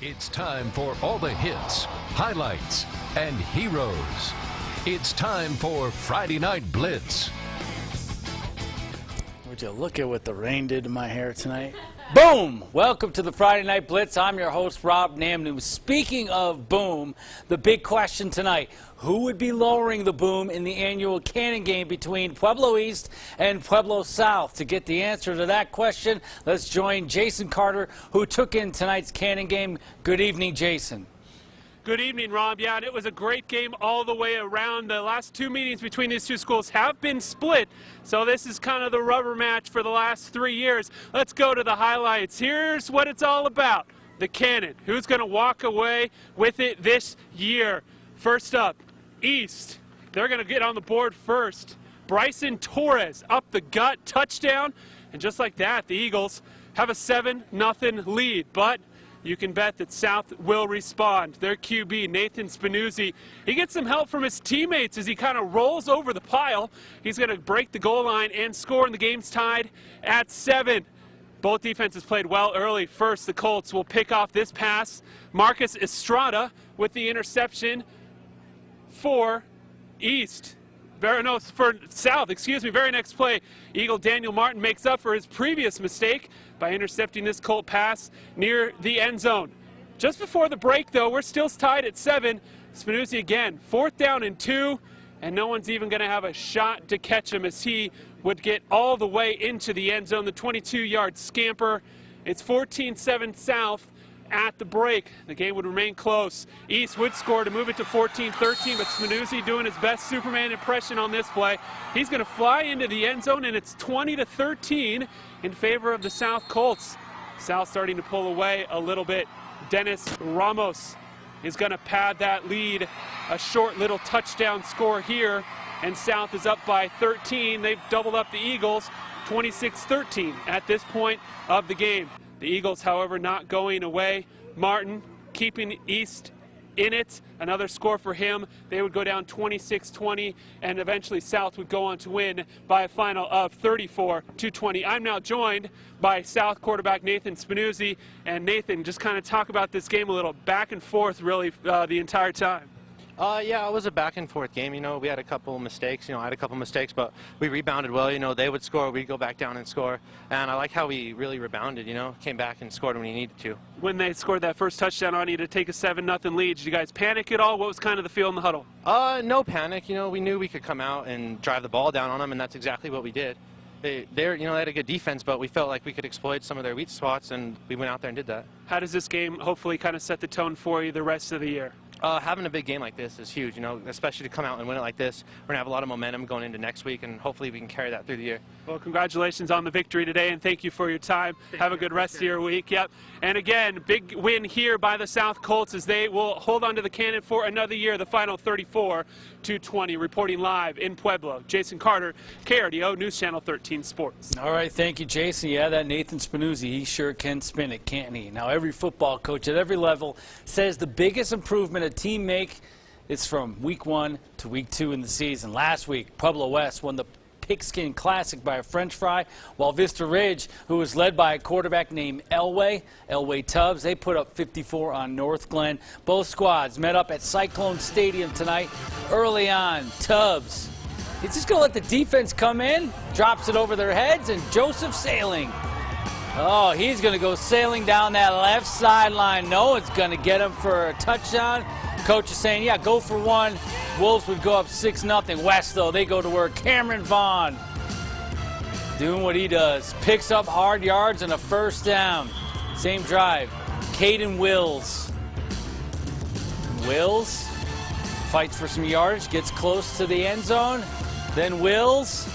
It's time for all the hits, highlights, and heroes. It's time for Friday Night Blitz. Would you look at what the rain did to my hair tonight? Boom! Welcome to the Friday Night Blitz. I'm your host, Rob Namnu. Speaking of boom, the big question tonight, who would be lowering the boom in the annual Cannon game between Pueblo East and Pueblo South? To get the answer to that question, let's join Jason Carter, who took in tonight's Cannon game. Good evening, Jason. Good evening, Rob. Yeah, and it was a great game all the way around. The last two meetings between these two schools have been split, so this is kind of the rubber match for the last 3 years. Let's go to the highlights. Here's what it's all about. The Cannon. Who's going to walk away with it this year? First up, East. They're going to get on the board first. Bryson Torres up the gut, touchdown, and just like that, the Eagles have a 7-0 lead, but you can bet that South will respond. Their QB, Nathan Spinuzzi, he gets some help from his teammates as he kind of rolls over the pile. He's going to break the goal line and score, and the game's tied at 7. Both defenses played well early. First, the Colts will pick off this pass. Marcus Estrada with the interception for East. For South, excuse me. Very next play, Eagle Daniel Martin makes up for his previous mistake by intercepting this Colt pass near the end zone. Just before the break, though, we're still tied at 7. Spinuzzi again, 4th down and 2, and no one's even going to have a shot to catch him as he would get all the way into the end zone. The 22-yard scamper. It's 14-7 South at the break. The game would remain close. East would score to move it to 14-13, but Spinuzzi doing his best Superman impression on this play. He's going to fly into the end zone, and it's 20-13 in favor of the South Colts. South starting to pull away a little bit. Dennis Ramos is going to pad that lead. A short little touchdown score here, and South is up by 13. They've doubled up the Eagles, 26-13 at this point of the game. The Eagles, however, not going away. Martin keeping East in it. Another score for him. They would go down 26-20, and eventually South would go on to win by a final of 34-20. I'm now joined by South quarterback Nathan Spinuzzi. And Nathan, just kind of talk about this game a little. Back and forth, really, the entire time. Yeah, it was a back-and-forth game. We had a couple mistakes. I had a couple mistakes, but we rebounded well. They would score, we'd go back down and score. And I like how we really rebounded, came back and scored when we needed to. When they scored that first touchdown on you to take a 7-0 lead, did you guys panic at all? What was kind of the feel in the huddle? No panic. We knew we could come out and drive the ball down on them, and that's exactly what we did. They had a good defense, but we felt like we could exploit some of their weak spots, and we went out there and did that. How does this game hopefully kind of set the tone for you the rest of the year? Having a big game like this is huge, especially to come out and win it like this. We're going to have a lot of momentum going into next week, and hopefully we can carry that through the year. Well, congratulations on the victory today, and thank you for your time. Have a good rest of your week. Yep. And again, big win here by the South Colts as they will hold on to the Cannon for another year, the final 34-20. Reporting live in Pueblo, Jason Carter, KRDO News Channel 13 Sports. All right, thank you, Jason. Yeah, that Nathan Spinuzzi, he sure can spin it, can't he? Now, every football coach at every level says the biggest improvement a team make is from week 1 to week 2 in the season. Last week, Pueblo West won the Pigskin Classic by a French fry, while Vista Ridge, who was led by a quarterback named Elway Tubbs, they put up 54 on North Glen. Both squads met up at Cyclone Stadium tonight. Early on, Tubbs, he's just going to let the defense come in, drops it over their heads, and Joseph Sailing. Oh, he's going to go sailing down that left sideline. No one's going to get him for a touchdown. Coach is saying, yeah, go for one. Wolves would go up 6-0. West, though, they go to work. Cameron Vaughn doing what he does. Picks up hard yards and a first down. Same drive. Caden Wills. Wills fights for some yardage, gets close to the end zone. Then Wills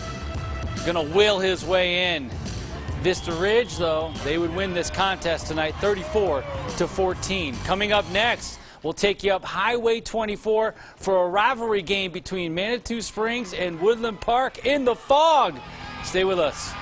going to will his way in. Vista Ridge, though, they would win this contest tonight 34-14. Coming up next, we'll take you up Highway 24 for a rivalry game between Manitou Springs and Woodland Park in the fog. Stay with us.